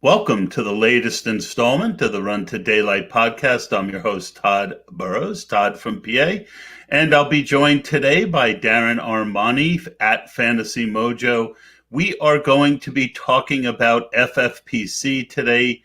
Welcome to the latest installment of the Run to Daylight podcast. I'm your host, Todd Burrows, Todd from PA, and I'll be joined today by Darren Armani at Fantasy Mojo. We are going to be talking about FFPC today.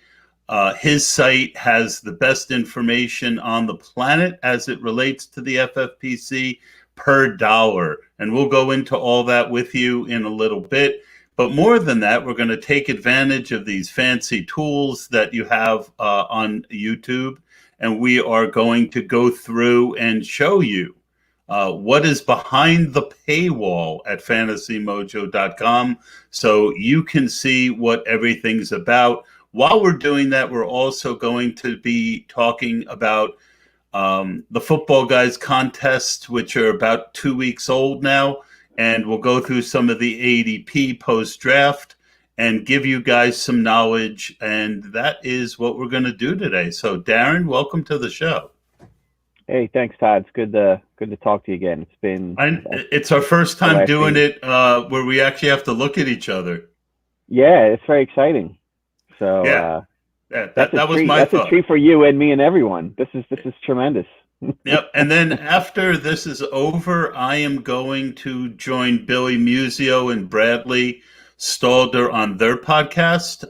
His site has the best information on the planet as it relates to the FFPC per dollar, and we'll go into all that with you in a little bit. But more than that, we're going to take advantage of these fancy tools that you have on YouTube, and we are going to go through and show you what is behind the paywall at fantasymojo.com so you can see what everything's about. While we're doing that, we're also going to be talking about the Football Guys contests, which are about 2 weeks old now. And we'll go through some of the ADP post-draft and give you guys some knowledge. And that is what we're going to do today. So, Darren, welcome to the show. Hey, thanks, Todd. It's good to talk to you again. It's our first time doing it where we actually have to look at each other. Yeah, it's very exciting. So yeah, that was my That's thought. a treat for you and me and everyone. This is tremendous. Yep. And then after this is over, I am going to join Billy Musio and Bradley Stalder on their podcast.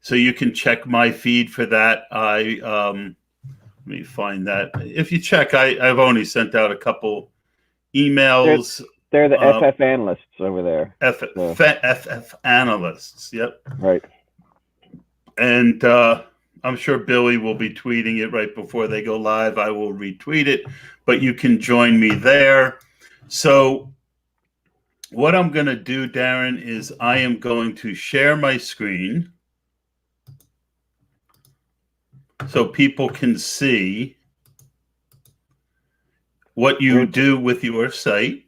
So you can check my feed for that. Let me find that. If you check, I've only sent out a couple emails. They're the FF analysts over there. FF analysts. Yep. Right. And I'm sure Billy will be tweeting it right before they go live. I will retweet it, but you can join me there. So what I'm going to do, Darren, is I am going to share my screen so people can see what you do with your site.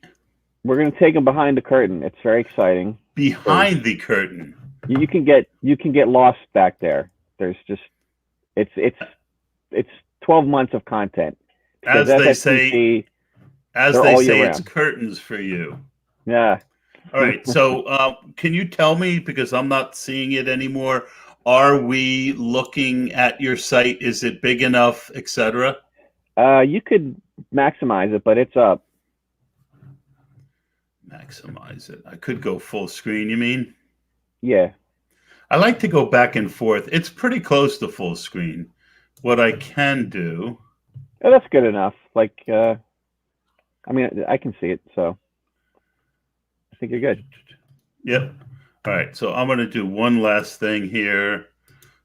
We're going to take them behind the curtain. It's very exciting. Behind the curtain. You can get lost back there. There's just it's 12 months of content. As they say, it's curtains for you. Yeah. All right. So can you tell me, because I'm not seeing it anymore, are we looking at your site? Is it big enough, etc.? You could maximize it, but it's up. Maximize it. I could go full screen, you mean? Yeah. I like to go back and forth. It's pretty close to full screen. What I can do... Oh, that's good enough. I can see it, so I think you're good. Yep. All right, so I'm going to do one last thing here.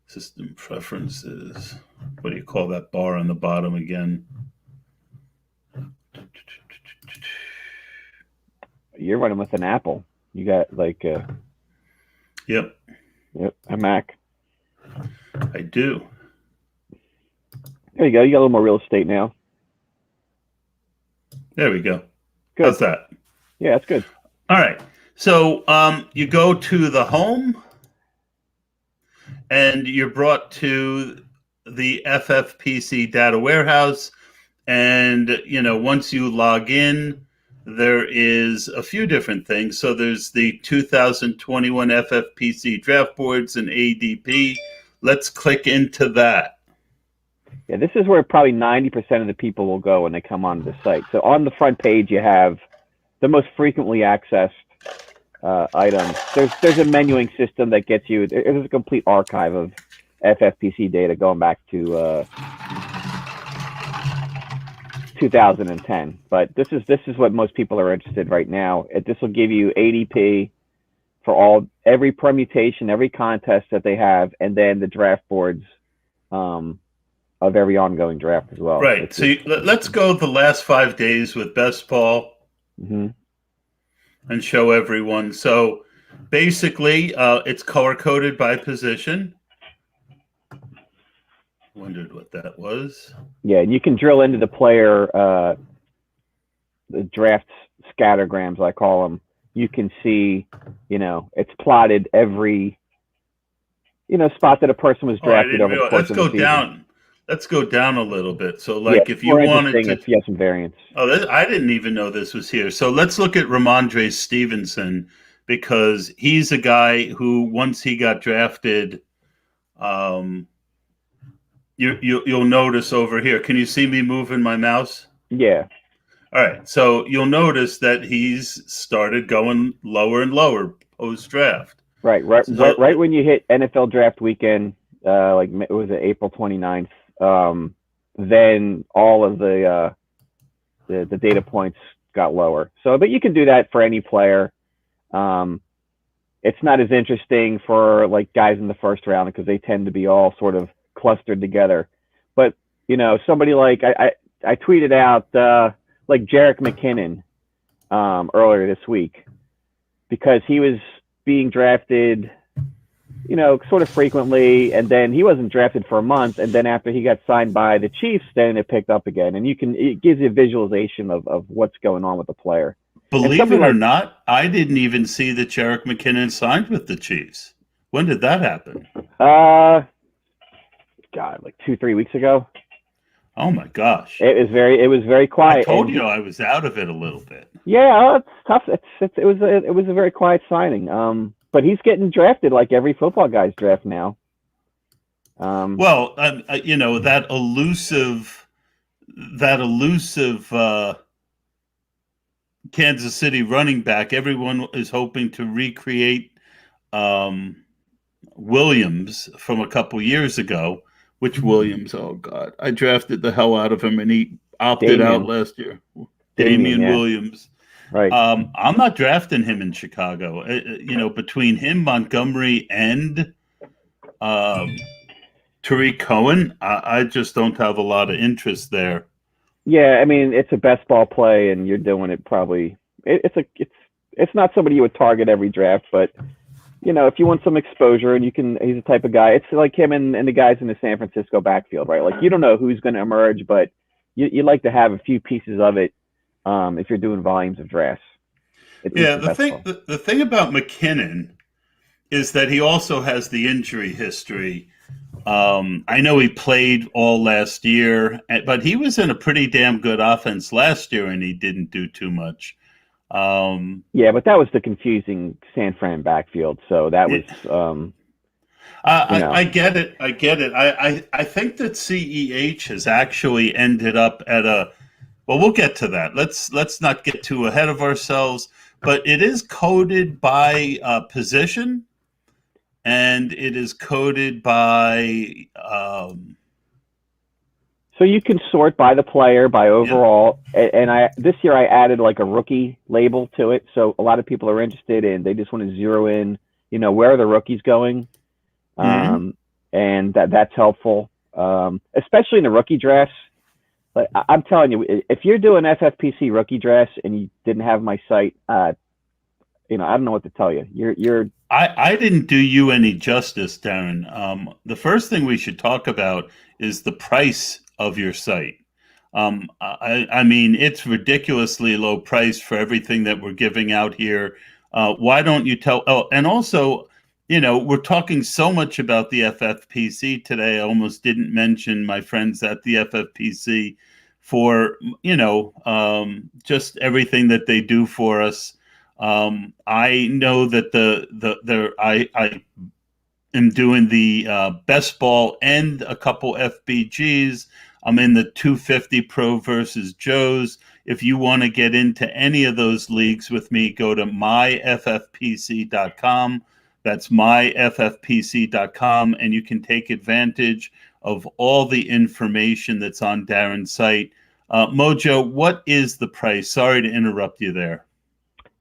System preferences. What do you call that bar on the bottom again? You're running with an Apple. You got Yep. Yep, a Mac. I do. There you go. You got a little more real estate now. There we go. Good. How's that? Yeah, that's good. All right. So you go to the home, and you're brought to the FFPC data warehouse. And, once you log in, there is a few different things. So there's the 2021 FFPC draft boards and ADP. Let's click into that. Yeah, this is where probably 90% of the people will go when they come onto the site. So on the front page, you have the most frequently accessed items. There's a menuing system that gets you. There's a complete archive of FFPC data going back to 2010, but this is what most people are interested in right now. This will give you ADP for every permutation, every contest that they have, and then the draft boards of every ongoing draft as well. Right. Let's go the last 5 days with best ball and show everyone. So basically, it's color coded by position. Wondered what that was. Yeah, and you can drill into the player, the draft scattergrams, I call them. You can see, it's plotted every, spot that a person was drafted over the course of the season. Let's go down a little bit. So, if you wanted to, you have some variants. Oh, I didn't even know this was here. So let's look at Randre Stevenson because he's a guy who, once he got drafted, you'll notice over here. Can you see me moving my mouse? Yeah. All right. So you'll notice that he's started going lower and lower post-draft. Right when you hit NFL draft weekend, like it was April 29th, then all of the data points got lower. So, but you can do that for any player. It's not as interesting for like guys in the first round because they tend to be all sort of clustered together. But somebody like I tweeted out like Jerick McKinnon earlier this week because he was being drafted, sort of frequently, and then he wasn't drafted for a month, and then after he got signed by the Chiefs, then it picked up again, and it gives you a visualization of what's going on with the player. Believe it or not, I didn't even see that Jerick McKinnon signed with the Chiefs. When did that happen? God, like 2-3 weeks ago. Oh my gosh! It was very quiet. I told you I was out of it a little bit. Yeah, it's tough. It was a very quiet signing. But he's getting drafted like every football guy's draft now. That elusive Kansas City running back. Everyone is hoping to recreate Williams from a couple years ago. Which Williams? Oh God, I drafted the hell out of him, and he opted out last year. Damian Williams. Right. I'm not drafting him in Chicago. Between him, Montgomery, and Tariq Cohen, I just don't have a lot of interest there. Yeah, I mean, it's a best ball play, and you're doing it probably. It's not somebody you would target every draft, but if you want some exposure and he's the type of guy. It's like him and the guys in the San Francisco backfield, right? Like you don't know who's going to emerge, but you like to have a few pieces of it. If you're doing volumes of drafts. The thing about McKinnon is that he also has the injury history. I know he played all last year, but he was in a pretty damn good offense last year, and he didn't do too much. But that was the confusing San Fran backfield. So that was. I get it. I think that CEH has actually ended up at a. Well, we'll get to that. Let's not get too ahead of ourselves. But it is coded by position, and it is coded by. So you can sort by the player, by overall, and this year I added like a rookie label to it. So a lot of people are interested in. They just want to zero in, where are the rookies going, and that's helpful, especially in the rookie drafts. But I'm telling you, if you're doing FFPC rookie drafts and you didn't have my site, I don't know what to tell you. I didn't do you any justice, Darren. The first thing we should talk about is the price of your site. I mean, it's ridiculously low price for everything that we're giving out here. Why don't you tell? Oh, and also, we're talking so much about the FFPC today. I almost didn't mention my friends at the FFPC for, just everything that they do for us. I know that I am doing the best ball and a couple FBGs. I'm in the 250 Pro versus Joe's. If you want to get into any of those leagues with me, go to myffpc.com. That's myffpc.com, and you can take advantage of all the information that's on Darren's site. Mojo, what is the price? Sorry to interrupt you there.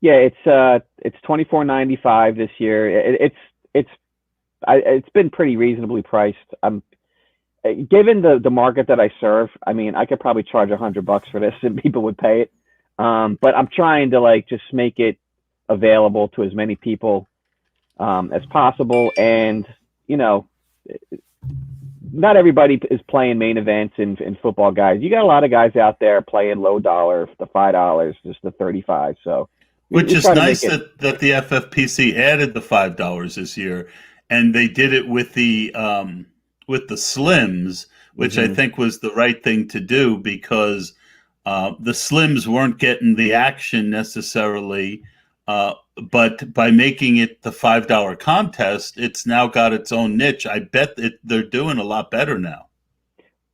Yeah, it's $24.95 this year. It's been pretty reasonably priced. Given the market that I serve, I mean, I could probably charge $100 for this and people would pay it. But I'm trying to just make it available to as many people as possible. And, not everybody is playing main events in football, guys. You got a lot of guys out there playing low dollar, the $5, just the 35. So, which is nice that the FFPC added the $5 this year, and they did it with the Slims, which I think was the right thing to do because the Slims weren't getting the action necessarily but by making it the $5 contest, it's now got its own niche. I bet they're doing a lot better now.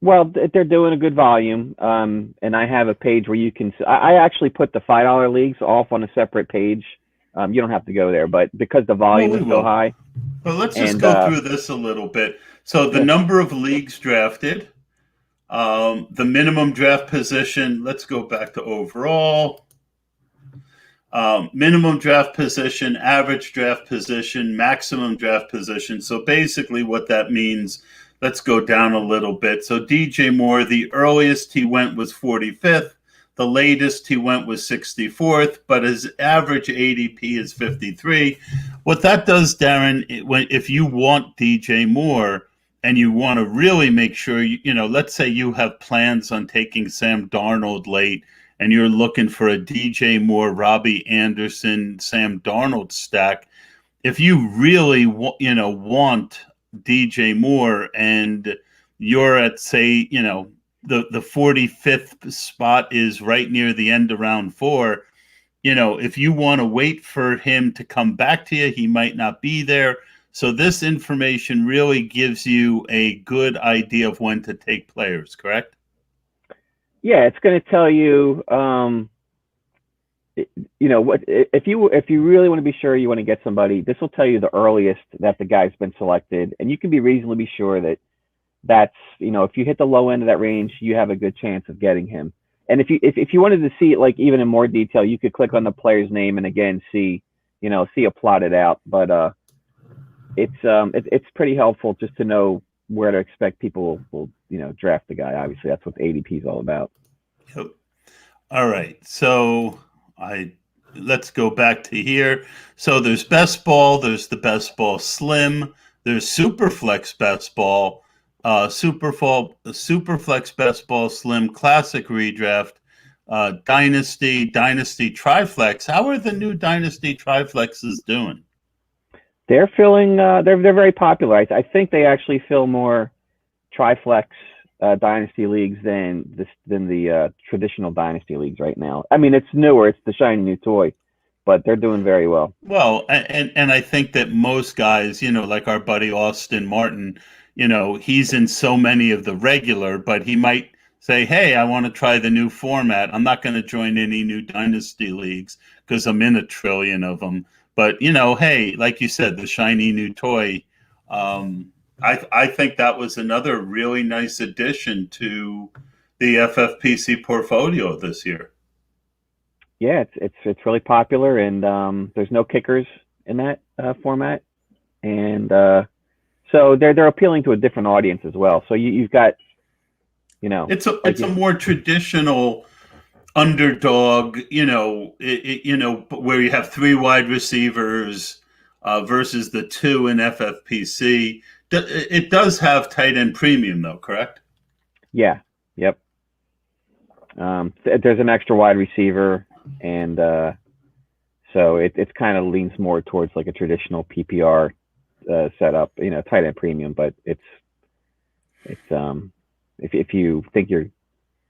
Well, they're doing a good volume, and I have a page where you can. I actually put the $5 leagues off on a separate page. You don't have to go there, but because the volume is so high. Well, let's just go through this a little bit. So the number of leagues drafted, the minimum draft position. Let's go back to overall. Minimum draft position, average draft position, maximum draft position. So basically what that means, let's go down a little bit. So DJ Moore, the earliest he went was 45th. The latest he went was 64th, but his average ADP is 53. What that does, Darren, if you want DJ Moore and you want to really make sure, let's say you have plans on taking Sam Darnold late and you're looking for a DJ Moore, Robbie Anderson, Sam Darnold stack. If you really want DJ Moore and you're at, say, the 45th spot is right near the end of round 4, if you want to wait for him to come back to you, he might not be there. So this information really gives you a good idea of when to take players, correct? Yeah, it's going to tell you, what if you really want to be sure you want to get somebody, this will tell you the earliest that the guy's been selected, and you can be reasonably sure that's if you hit the low end of that range, you have a good chance of getting him. And if you wanted to see it like even in more detail, you could click on the player's name and again see it plotted out. But it's pretty helpful just to know where to expect people will draft the guy. Obviously, that's what the ADP is all about. Yep. All right, so let's go back to here. So there's best ball, there's the best ball slim, there's superflex best ball, superflex best ball slim, classic redraft, dynasty triflex. How are the new dynasty triflexes doing? They're filling. They're very popular. I think they actually fill more triflex dynasty leagues than the traditional dynasty leagues right now. I mean, it's newer. It's the shiny new toy, but they're doing very well. Well, and I think that most guys, like our buddy Austin Martin, he's in so many of the regular, but he might say, hey, I want to try the new format. I'm not going to join any new dynasty leagues because I'm in a trillion of them. But, hey, like you said, the shiny new toy, I think that was another really nice addition to the FFPC portfolio this year. Yeah, it's really popular, and there's no kickers in that format, and so they're appealing to a different audience as well. So you've got, it's a more traditional underdog, where you have 3 wide receivers versus the 2 in FFPC. It does have tight end premium, though, correct? Yeah. Yep. There's an extra wide receiver, and so it kind of leans more towards like a traditional PPR setup, tight end premium. But it's if you think you're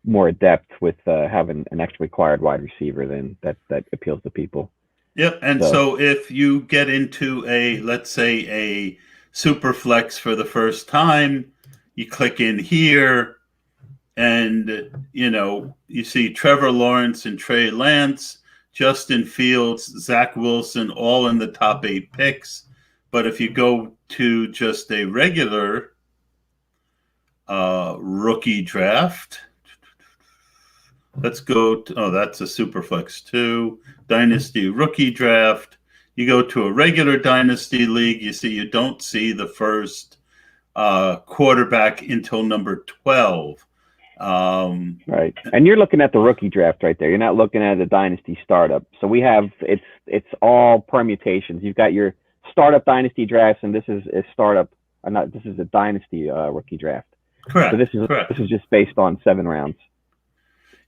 more adept with having an extra required wide receiver, then that appeals to people. Yep. And so if you get into let's say a super flex for the first time, you click in here and, you see Trevor Lawrence and Trey Lance, Justin Fields, Zach Wilson, all in the top 8 picks. But if you go to just a regular rookie draft, let's go to, that's a Superflex 2, Dynasty Rookie Draft. You go to a regular Dynasty League, you don't see the first quarterback until number 12. Right. And you're looking at the rookie draft right there. You're not looking at the Dynasty startup. So we have, it's all permutations. You've got your startup Dynasty drafts, and this is a startup, this is a Dynasty rookie draft. Correct. So this is just based on 7 rounds.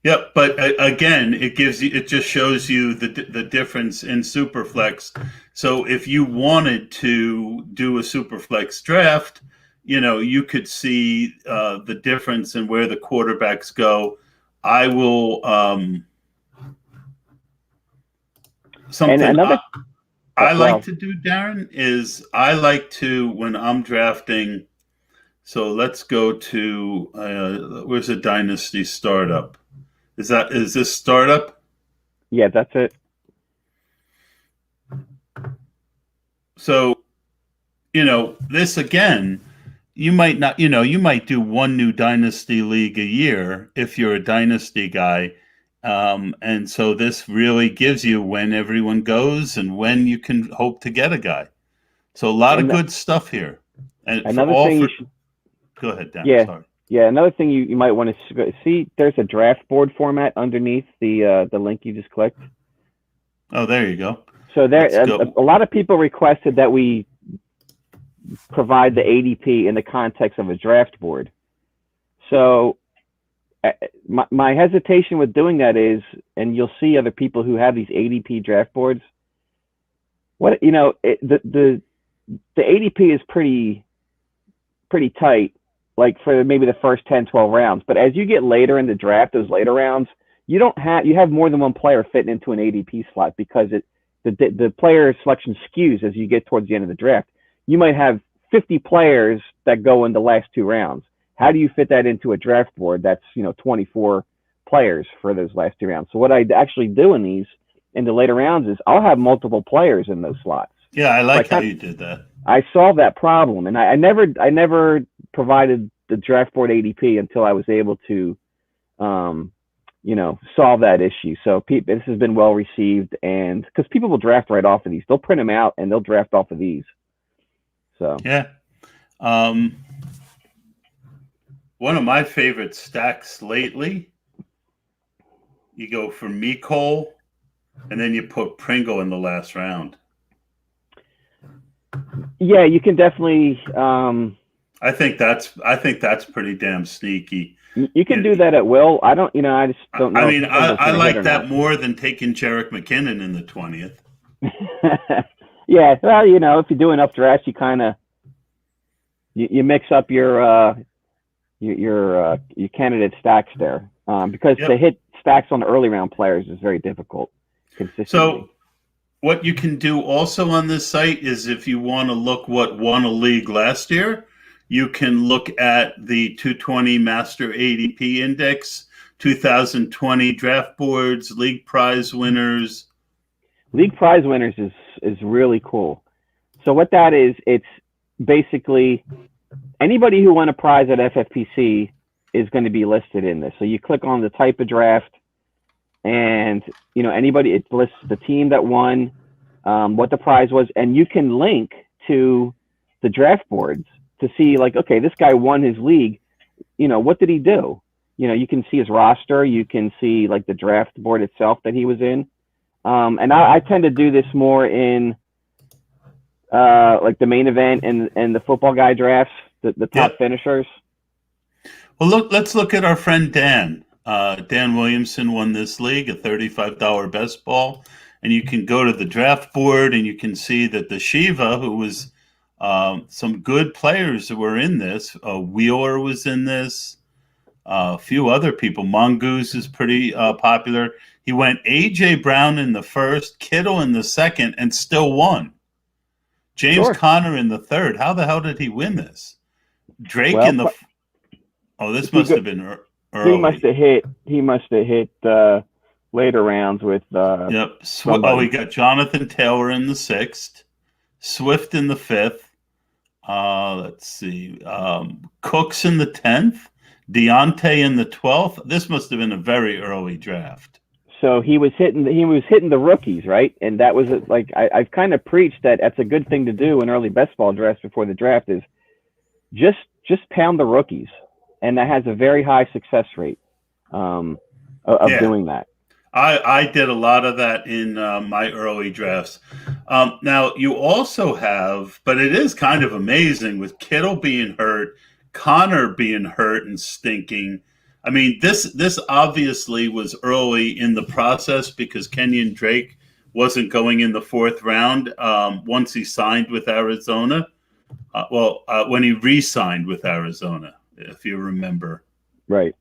Yep, but again, it just shows you the difference in Superflex. So if you wanted to do a Superflex draft, you could see the difference in where the quarterbacks go. I will I like to do, Darren, is I like to, when I'm drafting, so let's go to, where's a Dynasty startup? Is this startup? Yeah, that's it. So, this again, you might not, you might do one new Dynasty league a year if you're a Dynasty guy. And so this really gives you when everyone goes and when you can hope to get a guy. So a lot of good stuff here. And go ahead, Dan. Yeah. Sorry. Yeah, another thing you might want to see, there's a draft board format underneath the link you just clicked. Oh, there you go. So a lot of people requested that we provide the ADP in the context of a draft board. So my hesitation with doing that is, and you'll see other people who have these ADP draft boards, the ADP is pretty tight, like for maybe the first 10, 12 rounds. But as you get later in the draft, those later rounds, you have more than one player fitting into an ADP slot because the player selection skews as you get towards the end of the draft. You might have 50 players that go in the last 2 rounds. How do you fit that into a draft board that's 24 players for those last 2 rounds? So what I actually do in the later rounds is I'll have multiple players in those slots. Yeah, I like how you did that. I solved that problem, and I never provided the draft board ADP until I was able to, solve that issue. So this has been well received, and because people will draft right off of these, they'll print them out and they'll draft off of these. So yeah, one of my favorite stacks lately. You go for Mecole, and then you put Pringle in the last round. Yeah, you can definitely. I think that's pretty damn sneaky. You can do that at will. I just don't know. I mean, I like that more than taking Jerick McKinnon in the 20th. Yeah, well, if you do enough drafts, you kind of you mix up your candidate stacks there, because to hit stacks on the early round players is very difficult consistently. So what you can do also on this site is if you want to look what won a league last year, you can look at the 220 Master ADP Index, 2020 draft boards, league prize winners. League prize winners is really cool. So what that is, it's basically anybody who won a prize at FFPC is going to be listed in this. So you click on the type of draft, and anybody, it lists the team that won, what the prize was, and you can link to the draft boards to see, like, okay, this guy won his league. What did he do? You can see his roster. You can see like the draft board itself that he was in. And I tend to do this more in like the main event and the football guy drafts, the top finishers. Well, let's look at our friend Dan. Dan Williamson won this league, a $35 best ball. And you can go to the draft board and you can see that the Shiva, who was some good players that were in this, Wheeler was in this, a few other people. Mongoose is pretty popular. He went A.J. Brown in the first, Kittle in the second, and still won. James Conner in the third. How the hell did he win this? Drake in the... this must have been early. He must have hit later rounds with... Yep. We got Jonathan Taylor in the sixth, Swift in the fifth. Let's see. Cooks in the 10th, Deontay in the 12th. This must have been a very early draft. So he was hitting the rookies, right? And that was I've kind of preached that that's a good thing to do in early best ball drafts before the draft is just pound the rookies, and that has a very high success rate of doing that. I did a lot of that in my early drafts. Now, you also have, but it is kind of amazing with Kittle being hurt, Connor being hurt and stinking. I mean, this obviously was early in the process because Kenyon Drake wasn't going in the fourth round once he signed with Arizona. When he re-signed with Arizona, if you remember. Right.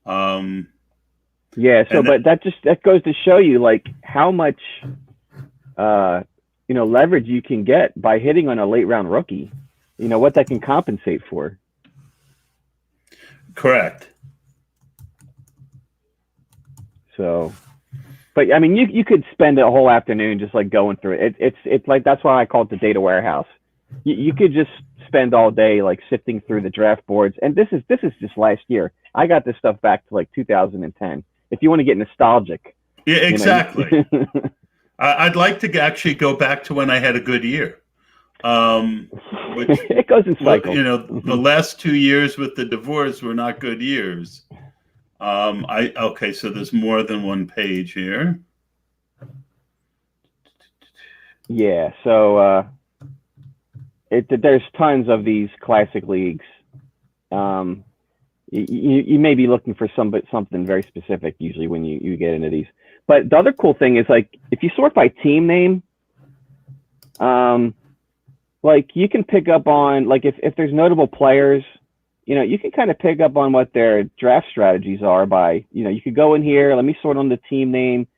Yeah, so but that goes to show you like how much leverage you can get by hitting on a late round rookie. What that can compensate for. Correct. So, but I mean, you could spend a whole afternoon just like going through it. It's like, that's why I call it the data warehouse. You could just spend all day like sifting through the draft boards. And this is just last year. I got this stuff back to like 2010. If you want to get nostalgic. Yeah, exactly. I'd like to actually go back to when I had a good year. Which, it goes in cycles. The last 2 years with the divorce were not good years. Okay, so there's more than one page here. Yeah, so there's tons of these classic leagues. You may be looking for something very specific usually when you get into these. But the other cool thing is, like, if you sort by team name, like you can pick up on, like, if there's notable players, you can kind of pick up on what their draft strategies are by, you could go in here, let me sort on the team name,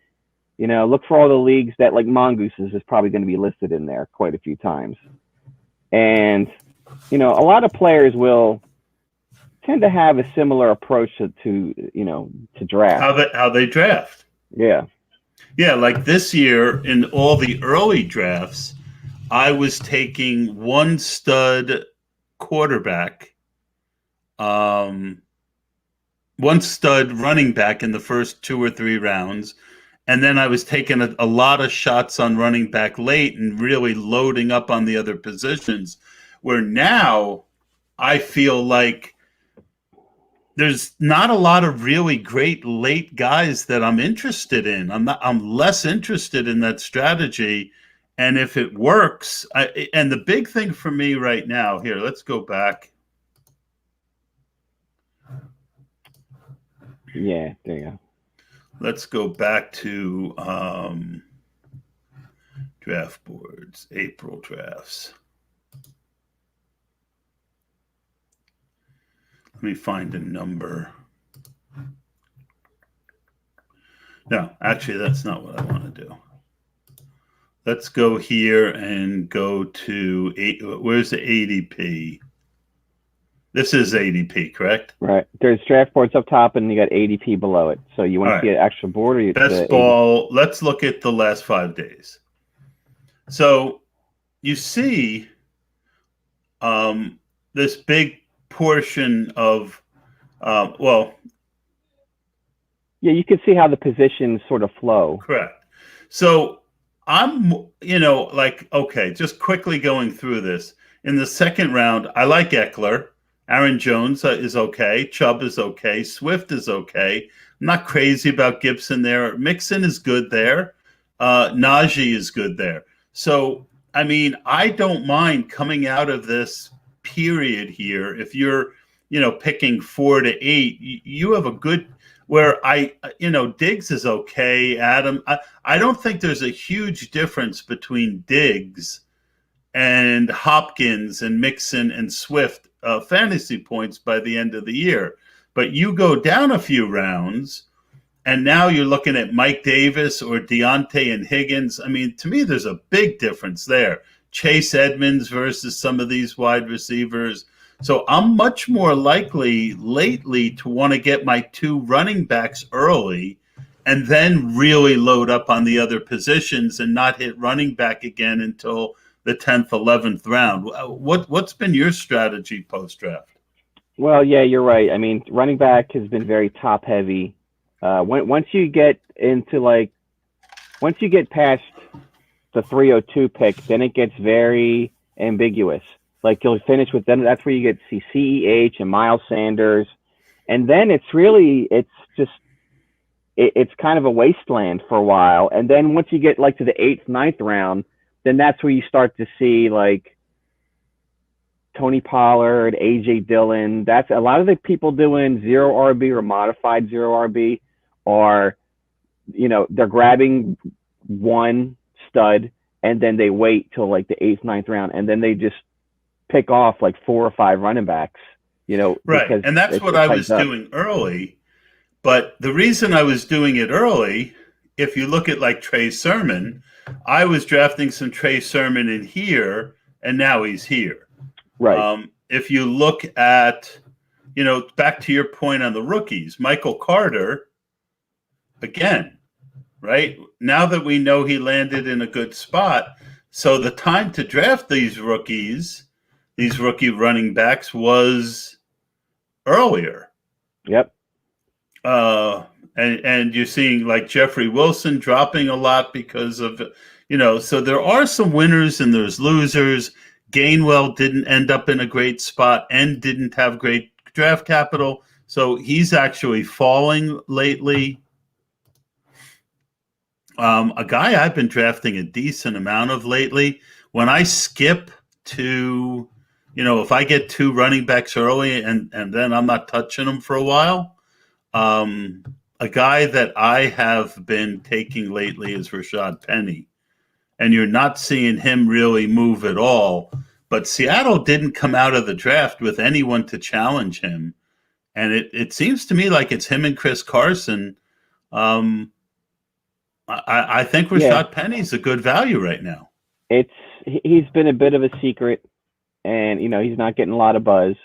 look for all the leagues that, like, Mongooses is probably going to be listed in there quite a few times. And, a lot of players will tend to have a similar approach to draft. How they draft. Yeah. Yeah, like this year in all the early drafts, I was taking one stud quarterback, one stud running back in the first 2 or 3 rounds. And then I was taking a lot of shots on running back late and really loading up on the other positions, where now I feel like there's not a lot of really great late guys that I'm interested in. I'm less interested in that strategy. And if it works, and the big thing for me right now, here, let's go back. Yeah, there you go. Let's go back to draft boards, April drafts. Let me find a number. No, actually, that's not what I want to do. Let's go here and go to where's the ADP? This is ADP, correct? Right. There's draft boards up top, and you got ADP below it. So you want to see an actual board, or best ball? Let's look at the last 5 days. So you see, this big portion of, yeah, you can see how the positions sort of flow. Correct. So I'm, okay, just quickly going through this. In the second round, I like Eckler. Aaron Jones is okay. Chubb is okay. Swift is okay. I'm not crazy about Gibson there. Mixon is good there. Najee is good there. So, I mean, I don't mind coming out of this period here. If you're, picking 4 to 8, you have a good, where Diggs is okay. Adam, I don't think there's a huge difference between Diggs and Hopkins and Mixon and Swift fantasy points by the end of the year. But you go down a few rounds, and now you're looking at Mike Davis or Deontay and Higgins. I mean, to me, there's a big difference there. Chase Edmonds versus some of these wide receivers. So I'm much more likely lately to want to get my 2 running backs early and then really load up on the other positions and not hit running back again until the 10th, 11th round. What's been your strategy post-draft? Well, yeah, you're right. I mean, running back has been very top heavy. Once you get past the 302 pick, then it gets very ambiguous. Like, you'll finish with them. That's where you get to see CEH and Miles Sanders. And then it's kind of a wasteland for a while. And then once you get like to the 8th, 9th round, then that's where you start to see like Tony Pollard, AJ Dillon. That's a lot of the people doing 0 RB or modified 0 RB are, they're grabbing one stud and then they wait till like the 8th, 9th round, and then they just pick off like 4 or 5 running backs, Right. And that's what I was doing early. But the reason I was doing it early if you look at like Trey Sermon, I was drafting some Trey Sermon in here, and now he's here. Right. If you look at, back to your point on the rookies, Michael Carter, again, right? Now that we know he landed in a good spot, so the time to draft these rookie running backs was earlier. Yep. And you're seeing like Jeffrey Wilson dropping a lot because of, so there are some winners and there's losers. Gainwell didn't end up in a great spot and didn't have great draft capital. So he's actually falling lately. A guy I've been drafting a decent amount of lately, when I skip to, if I get 2 running backs early and then I'm not touching them for a while, a guy that I have been taking lately is Rashad Penny. And you're not seeing him really move at all. But Seattle didn't come out of the draft with anyone to challenge him. And it seems to me like it's him and Chris Carson. I think Rashad Penny's a good value right now. He's been a bit of a secret, and he's not getting a lot of buzz.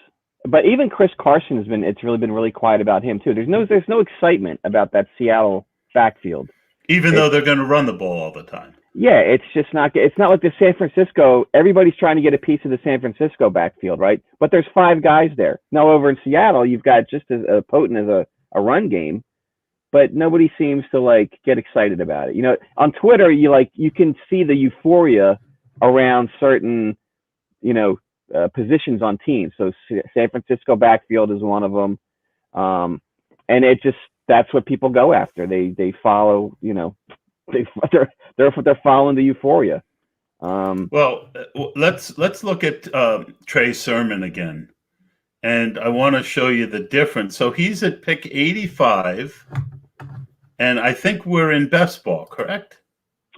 But even Chris Carson it's really been really quiet about him too. There's no excitement about that Seattle backfield. Even though they're going to run the ball all the time. Yeah, it's just not. It's not like the San Francisco. Everybody's trying to get a piece of the San Francisco backfield, right? But there's 5 guys there. Now over in Seattle, you've got just as potent as a run game, but nobody seems to get excited about it. On Twitter, you can see the euphoria around certain, positions on teams. So San Francisco backfield is one of them, and that's what people go after. They follow, they're following the euphoria. Well, let's look at Trey Sermon again, and I want to show you the difference. So he's at pick 85, and I think we're in best ball, correct?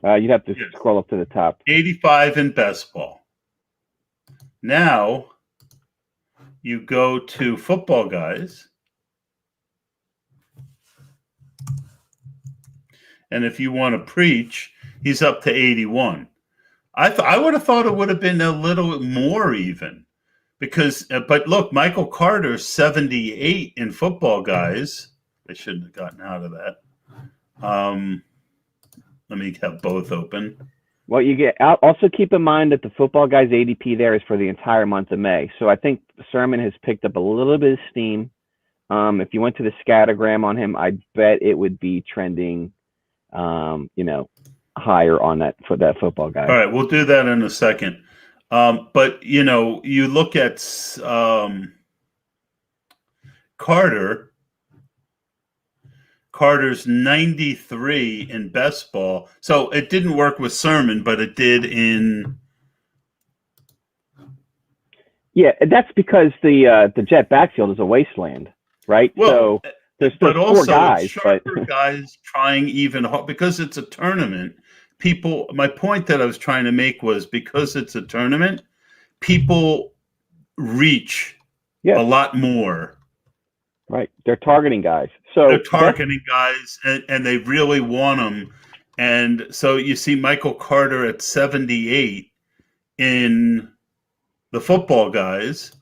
You'd have to scroll up to the top. 85 in best ball. Now you go to Football Guys. And if you want to preach, he's up to 81. I would have thought it would have been a little more even, because. But look, Michael Carter 78 in Football Guys. They shouldn't have gotten out of that. Let me have both open. Well, also keep in mind that the Football Guys ADP there is for the entire month of May. So I think Sermon has picked up a little bit of steam. If you went to the scattergram on him, I bet it would be trending, higher on that for that Football Guy. All right, we'll do that in a second. But you look at Carter's 93 in best ball. So it didn't work with Sermon, but it did in. Yeah, that's because the Jet backfield is a wasteland, right? Well, so there's 4 guys, but guys trying even hard because it's a tournament. My point that I was trying to make was because it's a tournament, people reach a lot more. Right. They're targeting guys. So they're targeting guys, and they really want them. And so you see Michael Carter at 78 in the Football Guys,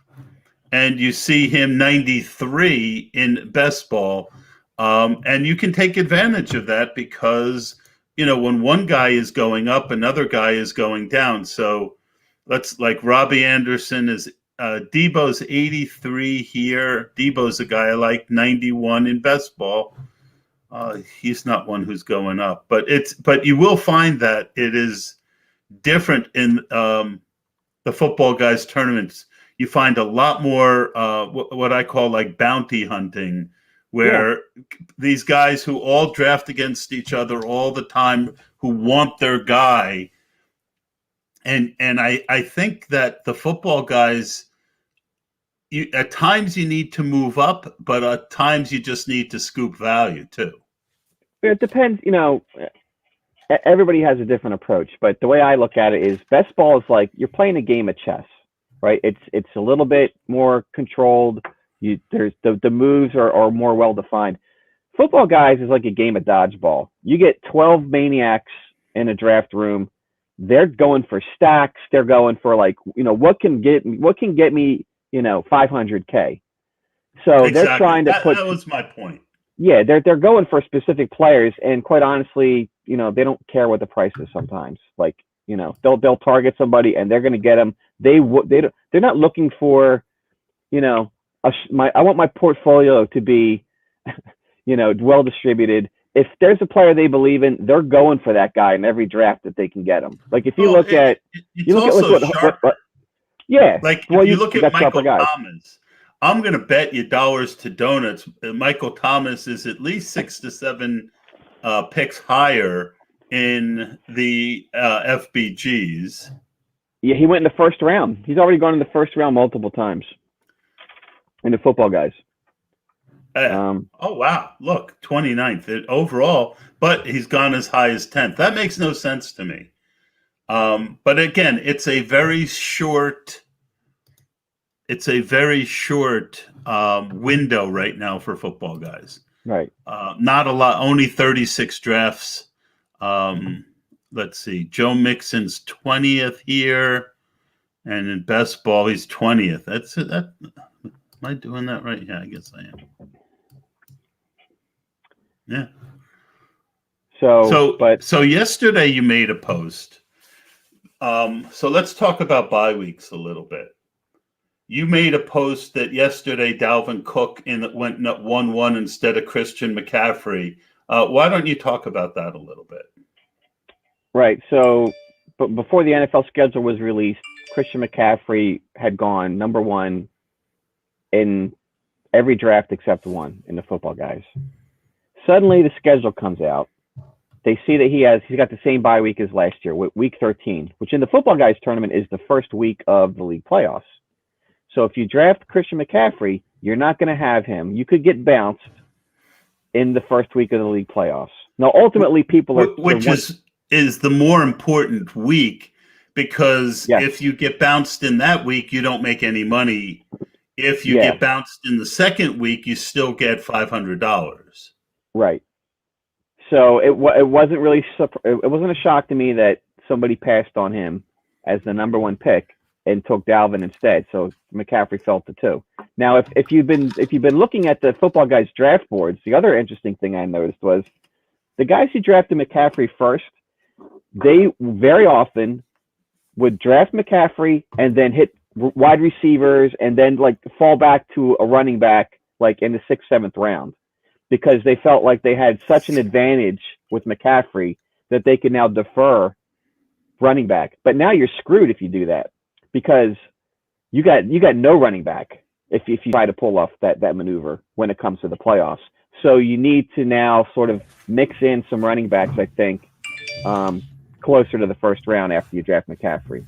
and you see him 93 in best ball. And you can take advantage of that because, when one guy is going up, another guy is going down. So Robbie Anderson is Debo's 83 here. Debo's a guy I like, 91 in best ball. He's not one who's going up, but you will find that it is different in the Football Guys tournaments. You find a lot more what I call like bounty hunting, where these guys who all draft against each other all the time, who want their guy. And I think that the Football Guys, at times you need to move up, but at times you just need to scoop value too. It depends, everybody has a different approach, but the way I look at it is best ball is like you're playing a game of chess, right? It's a little bit more controlled. There's the moves are more well defined. Football Guys is like a game of dodgeball. You get 12 maniacs in a draft room. They're going for stacks. They're going for what can get me, 500K. So Exactly. they're trying to put. That was my point. Yeah, they're going for specific players, and quite honestly, they don't care what the price is sometimes. They'll target somebody and they're going to get them. They're not looking for, I want my portfolio to be, well distributed. If there's a player they believe in, they're going for that guy in every draft that they can get him. Like if you look at, yeah. Like if you look at Michael Thomas, I'm going to bet you dollars to donuts. Michael Thomas is at least 6 to 7 picks higher in the FBGs. Yeah, he went in the first round. He's already gone in the first round multiple times in the Football Guys. Oh, wow. Look, 29th overall, but he's gone as high as 10th. That makes no sense to me. But again, it's a very short window right now for Football Guys. Right. Not a lot, only 36 drafts. Let's see. Joe Mixon's 20th here, and in best ball, he's 20th. That's it. Am I doing that right? Yeah, I guess I am. Yeah. So yesterday you made a post. So let's talk about bye weeks a little bit. You made a post that yesterday Dalvin Cook went 1-1 instead of Christian McCaffrey. Why don't you talk about that a little bit? Right. So, but before the NFL schedule was released, Christian McCaffrey had gone number 1 in every draft except one in the Football Guys. Suddenly the schedule comes out. They see that he's got the same bye week as last year, week 13, which in the Football Guys tournament is the first week of the league playoffs. So if you draft Christian McCaffrey, you're not going to have him. You could get bounced in the first week of the league playoffs. Now, ultimately, people are... Which is the more important week, because if you get bounced in that week, you don't make any money. If you get bounced in the second week, you still get $500. Right. So it wasn't really it wasn't a shock to me that somebody passed on him as the number 1 pick and took Dalvin instead. So McCaffrey fell to 2. Now, if you've been looking at the Football Guys draft boards, the other interesting thing I noticed was the guys who drafted McCaffrey first, they very often would draft McCaffrey and then hit wide receivers and then fall back to a running back in the 6th, 7th round, because they felt like they had such an advantage with McCaffrey that they could now defer running back. But now you're screwed if you do that, because you got no running back if you try to pull off that maneuver when it comes to the playoffs. So you need to now sort of mix in some running backs, I think, closer to the first round after you draft McCaffrey.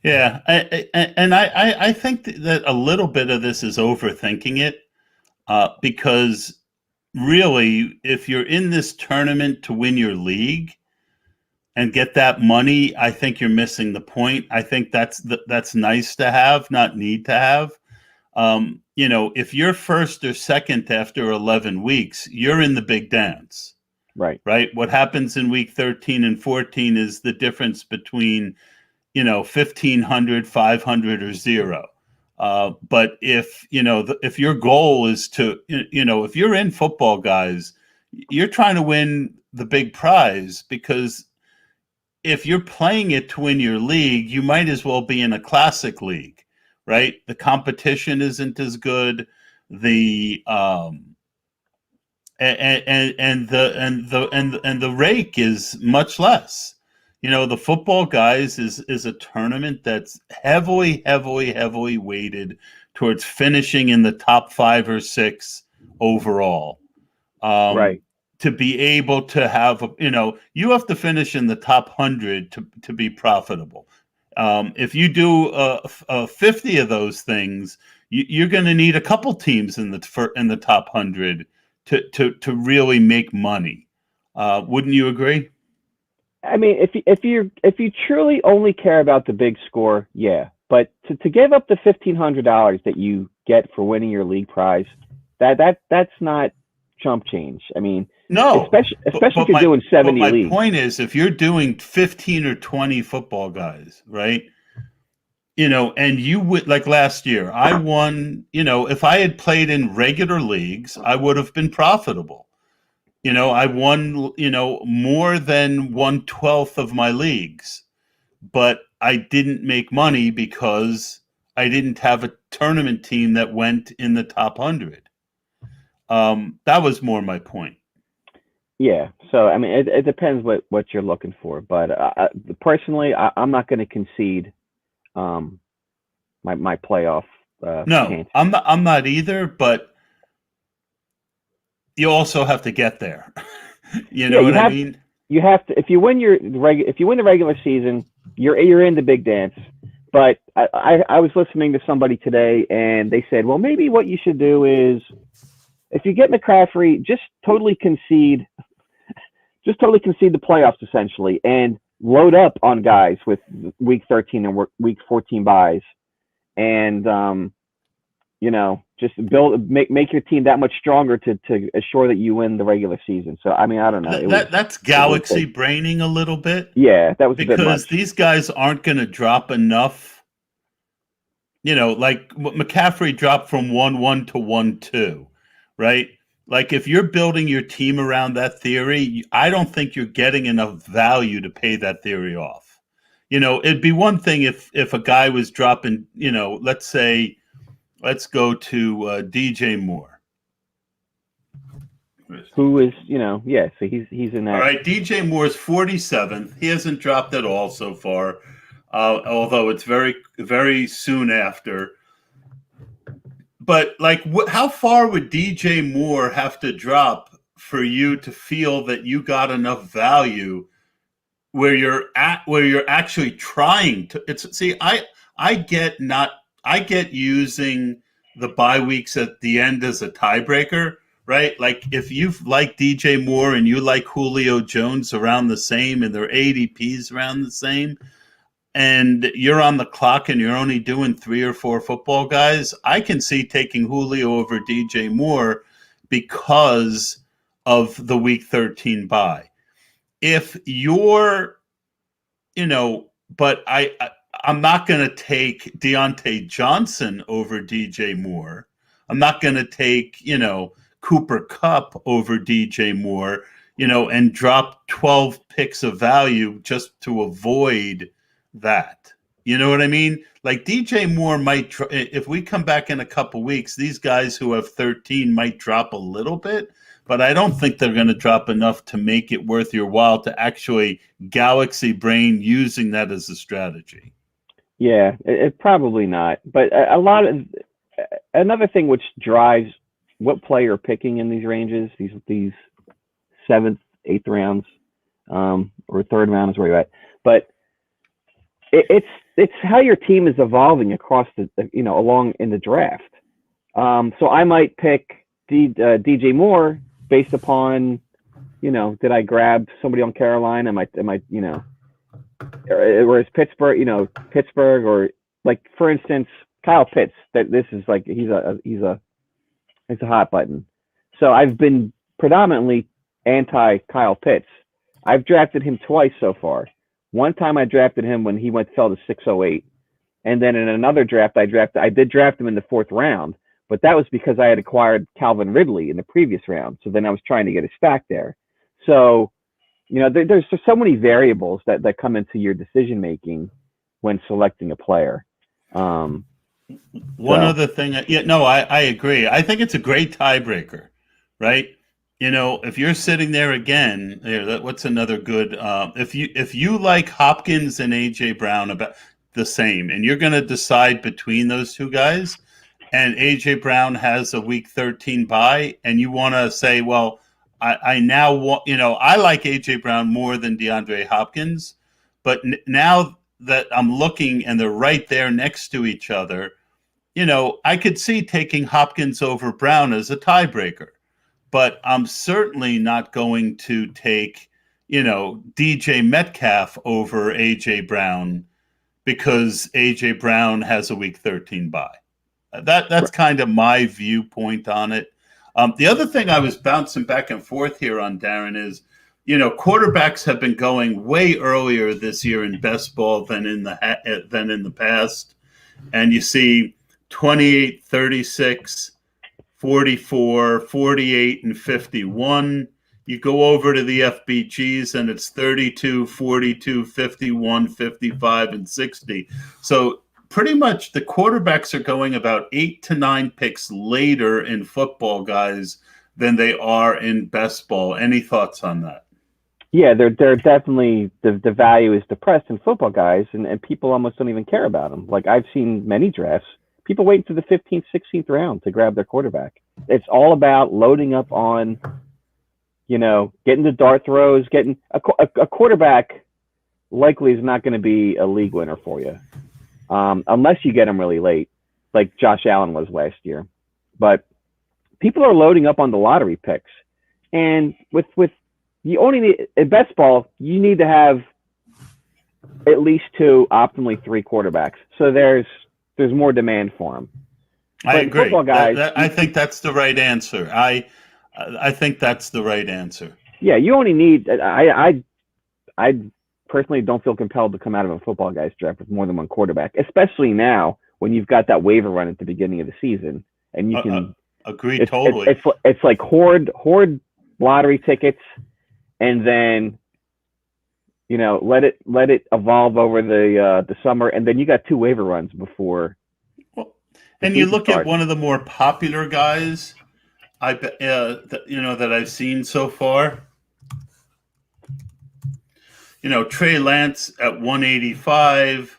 Yeah, I think that a little bit of this is overthinking it, because really, if you're in this tournament to win your league and get that money, I think you're missing the point. I think that's nice to have, not need to have. If you're first or second after 11 weeks, you're in the big dance. Right. What happens in week 13 and 14 is the difference between, 1,500, 500, or 0. But if your goal is to, if you're in Football Guys, you're trying to win the big prize, because if you're playing it to win your league, you might as well be in a classic league, right? The competition isn't as good. The and the rake is much less. The Football Guys is a tournament that's heavily weighted towards finishing in the top 5 or 6 overall. Right. To be able to have, you have to finish in the top 100 to be profitable. If you do 50 of those things, you're going to need a couple teams in the top 100 to really make money. Wouldn't you agree? I mean, if you truly only care about the big score, yeah. But to give up the $1,500 that you get for winning your league prize, that's not chump change. I mean, No, especially if you're doing 70 my leagues. My point is, if you're doing 15 or 20 football guys, right? And you would, like last year, I won. If I had played in regular leagues, I would have been profitable. I won, more than 1/12 of my leagues, but I didn't make money because I didn't have a tournament team that went in the top 100. That was more my point. Yeah. So, I mean, it depends what you're looking for. But personally, I'm not going to concede my playoff No, chance. I'm not either, but you also have to get there. You know what I mean? You have to, if you win the regular season, you're in the big dance. But I was listening to somebody today, and they said, well, maybe what you should do is, if you get McCaffrey, just totally concede the playoffs essentially, and load up on guys with week 13 and week 14 buys, and just make your team that much stronger to assure that you win the regular season. So, I mean, I don't know. That's galaxy braining a little bit. Yeah, that was a bit much. Because these guys aren't going to drop enough. Like McCaffrey dropped from 1-1 to 1-2, right? Like, if you're building your team around that theory, I don't think you're getting enough value to pay that theory off. It'd be one thing if a guy was dropping, let's go to DJ Moore. Who is, so he's in that. All right, DJ Moore's 47th. He hasn't dropped at all so far, although it's very, very soon after. But, like, how far would DJ Moore have to drop for you to feel that you got enough value where you're actually trying to? I get using the bye weeks at the end as a tiebreaker, right? Like, if you like DJ Moore and you like Julio Jones around the same, and their ADPs around the same, and you're on the clock and you're only doing 3 or 4 football guys, I can see taking Julio over DJ Moore because of the week 13 bye. If you're, but I'm not going to take Deontay Johnson over DJ Moore. I'm not going to take, Cooper Kupp over DJ Moore, and drop 12 picks of value just to avoid that. You know what I mean? Like, DJ Moore might, if we come back in a couple weeks, these guys who have 13 might drop a little bit, but I don't think they're going to drop enough to make it worth your while to actually galaxy brain using that as a strategy. Yeah, it probably not. But another thing which drives what player you're picking in these ranges, these 7th, 8th rounds, or 3rd round is where you're at. But it's how your team is evolving across along in the draft. So I might pick DJ Moore based upon, did I grab somebody on Carolina? Am I whereas Pittsburgh, or, like, for instance, Kyle Pitts, that this is like, he's a hot button. So I've been predominantly anti Kyle Pitts. I've drafted him twice so far. One time I drafted him when he fell to 608. And then in another draft, I did draft him in the 4th round, but that was because I had acquired Calvin Ridley in the previous round. So then I was trying to get a stack there. So, there's just so many variables that come into your decision making when selecting a player. One other thing, I agree. I think it's a great tiebreaker, right? If you're sitting there again, what's another good? If you like Hopkins and AJ Brown about the same, and you're going to decide between those two guys, and AJ Brown has a week 13 bye, and you want to say, well, I now want, I like AJ Brown more than DeAndre Hopkins, but now that I'm looking and they're right there next to each other, I could see taking Hopkins over Brown as a tiebreaker, but I'm certainly not going to take, DJ Metcalf over AJ Brown because AJ Brown has a week 13 bye. That's kind of my viewpoint on it. The other thing I was bouncing back and forth here on, Darren, is, quarterbacks have been going way earlier this year in best ball than in the past. And you see 28, 36, 44, 48, and 51. You go over to the FBGs and it's 32, 42, 51, 55, and 60. So pretty much the quarterbacks are going about 8 to 9 picks later in football, guys, than they are in best ball. Any thoughts on that? Yeah, they're definitely, the value is depressed in football guys, and people almost don't even care about them. Like, I've seen many drafts, people wait to the 15th, 16th round to grab their quarterback. It's all about loading up on, getting the dart throws, getting a quarterback likely is not going to be a league winner for you, unless you get him really late, like Josh Allen was last year. But people are loading up on the lottery picks, and with you only need, in best ball, you need to have at least 2, optimally 3 quarterbacks. So there's more demand for them. I agree. Football guys, I think that's the right answer. I think that's the right answer. Yeah, you only need. I personally don't feel compelled to come out of a football guy's draft with more than one quarterback, especially now when you've got that waiver run at the beginning of the season, and you can agree totally. It's like horde lottery tickets, and then let it evolve over the summer, and then you got 2 waiver runs before. Well, and you look at one of the more popular guys, that I've seen so far. Trey Lance at 185,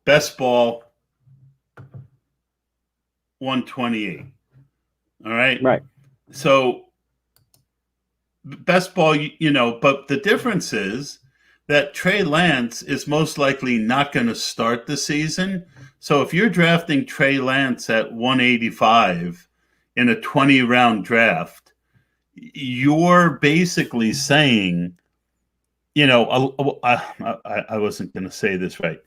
best ball 128. All right. Right. So best ball, but the difference is that Trey Lance is most likely not going to start the season. So if you're drafting Trey Lance at 185 in a 20-round draft, you're basically saying, I wasn't going to say this right.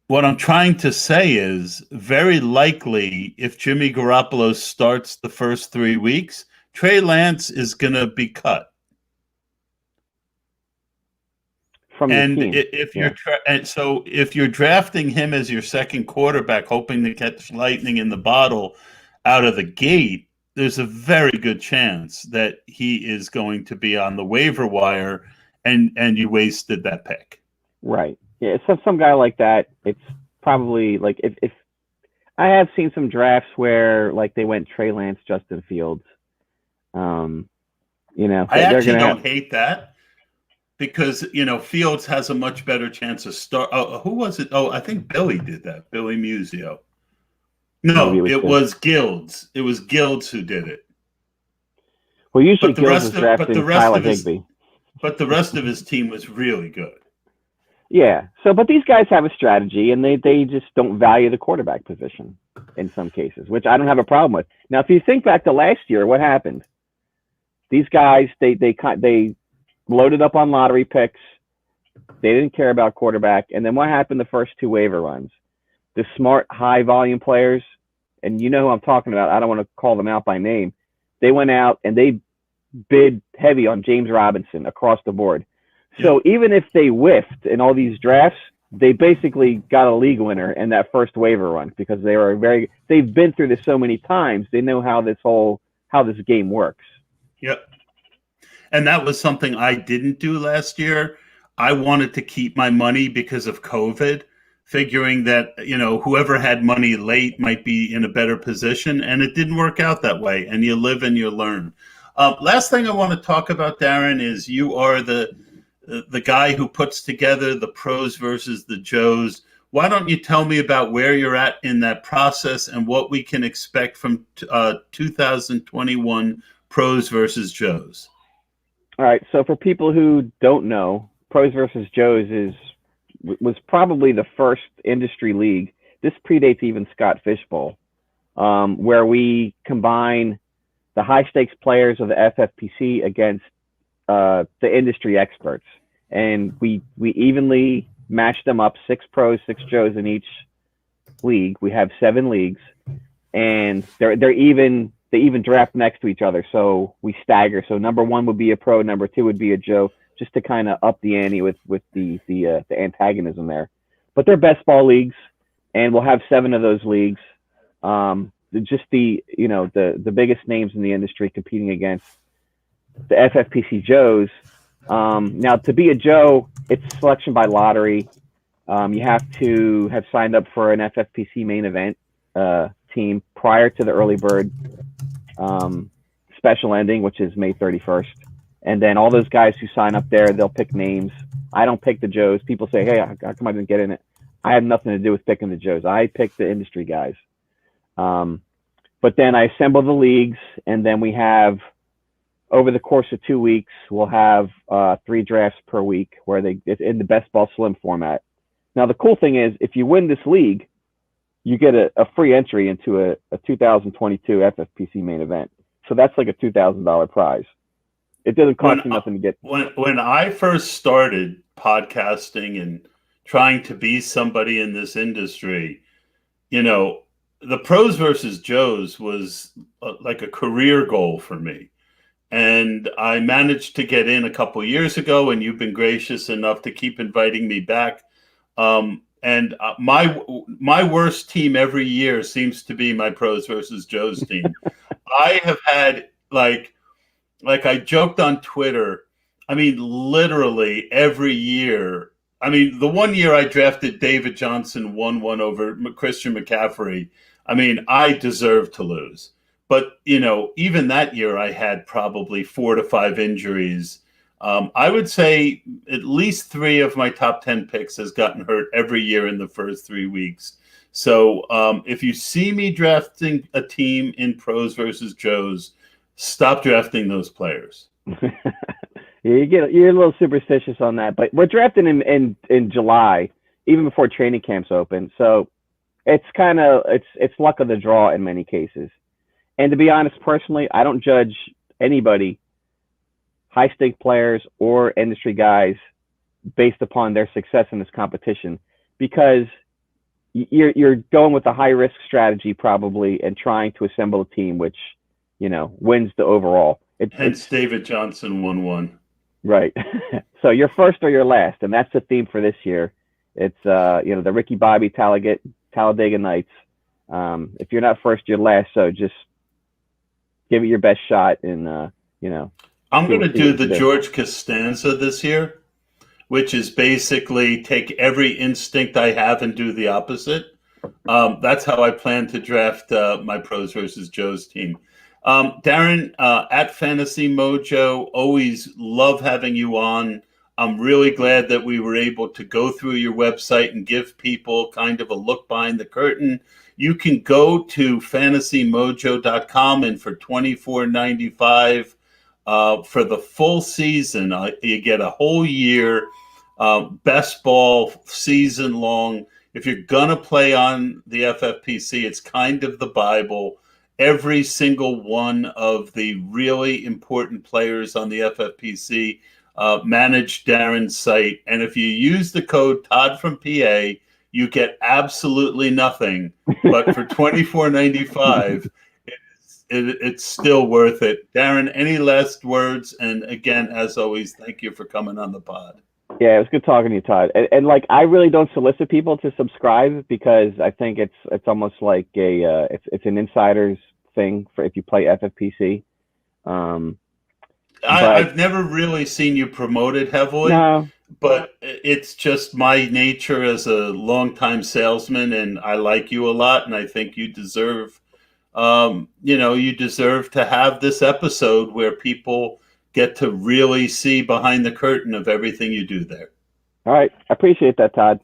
What I'm trying to say is, very likely, if Jimmy Garoppolo starts the first 3 weeks, Trey Lance is going to be cut. From the team. If you're drafting him as your second quarterback, hoping to catch lightning in the bottle out of the gate, there's a very good chance that he is going to be on the waiver wire, and you wasted that pick. Right. Yeah. So some guy like that, it's probably like if I have seen some drafts where like they went Trey Lance, Justin Fields. I actually don't hate that. Because, Fields has a much better chance of start. Who was it? Oh, I think Billy did that. Billy Musio. No, it was Guilds. It was Guilds who did it. Well, usually Guilds is drafting Tyler Higbee. But the rest of his team was really good. Yeah. But these guys have a strategy, and they just don't value the quarterback position in some cases, which I don't have a problem with. Now, if you think back to last year, what happened? These guys, they loaded up on lottery picks. They didn't care about quarterback. And then what happened the first 2 waiver runs? The smart, high-volume players, and you know who I'm talking about. I don't want to call them out by name. They went out and they bid heavy on James Robinson across the board. So even if they whiffed in all these drafts, they basically got a league winner in that first waiver run because they've been through this so many times. They know how this game works. Yep. And that was something I didn't do last year. I wanted to keep my money because of COVID, figuring that, whoever had money late might be in a better position. And it didn't work out that way. And you live and you learn. Last thing I want to talk about, Darren, is you are the guy who puts together the pros versus the Joes. Why don't you tell me about where you're at in that process and what we can expect from 2021 pros versus Joes? All right. So for people who don't know, Pros versus Joes was probably the first industry league. This predates even Scott Fishbowl, where we combine the high stakes players of the FFPC against the industry experts, and we evenly match them up, 6 pros, 6 Joes in each league. We have 7 leagues, and they even draft next to each other. So we stagger. So number 1 would be a pro, number 2 would be a Joe, just to kind of up the ante with the antagonism there. But they're best ball leagues, and we'll have 7 of those leagues. Just the biggest names in the industry competing against the FFPC Joes. Now, to be a Joe, it's selection by lottery. You have to have signed up for an FFPC main event team prior to the early bird special ending, which is May 31st. And then all those guys who sign up there, they'll pick names. I don't pick the Joes. People say, hey, how come I didn't get in it? I have nothing to do with picking the Joes. I pick the industry guys. But then I assemble the leagues, and then we have, over the course of 2 weeks, we'll have 3 drafts per week where it's in the best ball slim format. Now, the cool thing is, if you win this league, you get a free entry into a 2022 FFPC main event. So that's like a $2,000 prize. It doesn't cost you nothing to get. When I first started podcasting and trying to be somebody in this industry, the pros versus Joes was like a career goal for me. And I managed to get in a couple years ago, and you've been gracious enough to keep inviting me back. And my worst team every year seems to be my pros versus Joes team. I have had like I joked on Twitter. I mean, literally every year. I mean, the one year I drafted David Johnson 1-1 over Christian McCaffrey. I mean, I deserved to lose. But, even that year I had probably 4 to 5 injuries. I would say at least 3 of my top 10 picks has gotten hurt every year in the first 3 weeks. So if you see me drafting a team in pros versus Joes, stop drafting those players. You're a little superstitious on that, but we're drafting in July, even before training camps open. So it's it's luck of the draw in many cases. And to be honest, personally, I don't judge anybody, high stake players or industry guys, based upon their success in this competition, because you're going with a high risk strategy probably and trying to assemble a team which wins the overall. Hence David Johnson 1-1. Right. So you're first or you're last, and that's the theme for this year. It's the Ricky Bobby Talladega Nights. If you're not first, you're last. So just give it your best shot, and I'm going to do the George Costanza this year, which is basically take every instinct I have and do the opposite. That's how I plan to draft my pros versus Joe's team. Darren, at Fantasy Mojo, always love having you on. I'm really glad that we were able to go through your website and give people kind of a look behind the curtain. You can go to fantasymojo.com, and for $24.95 for the full season, you get a whole year, best ball season long. If you're going to play on the FFPC, it's kind of the Bible. Every single one of the really important players on the FFPC manage Darren's site. And if you use the code Todd from PA, you get absolutely nothing. But for $24.95, it's still worth it. Darren, any last words? And again, as always, thank you for coming on the pod. Yeah, it was good talking to you, Todd. And I really don't solicit people to subscribe, because I think it's almost like it's an insider's thing for if you play FFPC. I've never really seen you promoted heavily. No. But it's just my nature as a longtime salesman, and I like you a lot, and I think you deserve, you deserve to have this episode where people get to really see behind the curtain of everything you do there. All right. I appreciate that, Todd.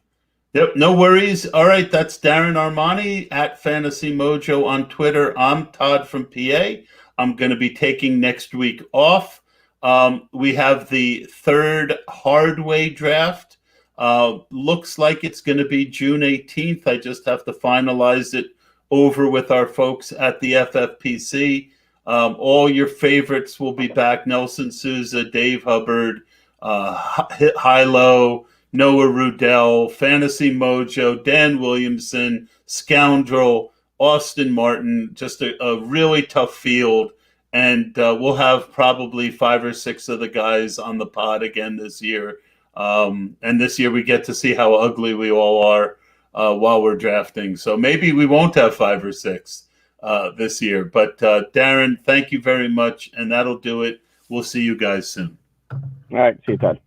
Yep, no worries. All right, that's Darren Armani at Fantasy Mojo on Twitter. I'm Todd from PA. I'm going to be taking next week off. We have the third Hardway draft. Looks like it's going to be June 18th. I just have to finalize it over with our folks at the FFPC. All your favorites will be back. Nelson Sousa, Dave Hubbard, Hilo, Noah Rudell, Fantasy Mojo, Dan Williamson, Scoundrel, Austin Martin. Just a really tough field. And we'll have probably 5 or 6 of the guys on the pod again this year. And this year we get to see how ugly we all are while we're drafting. So maybe we won't have 5 or 6 this year. But Darren, thank you very much. And that'll do it. We'll see you guys soon. All right. See you, Todd.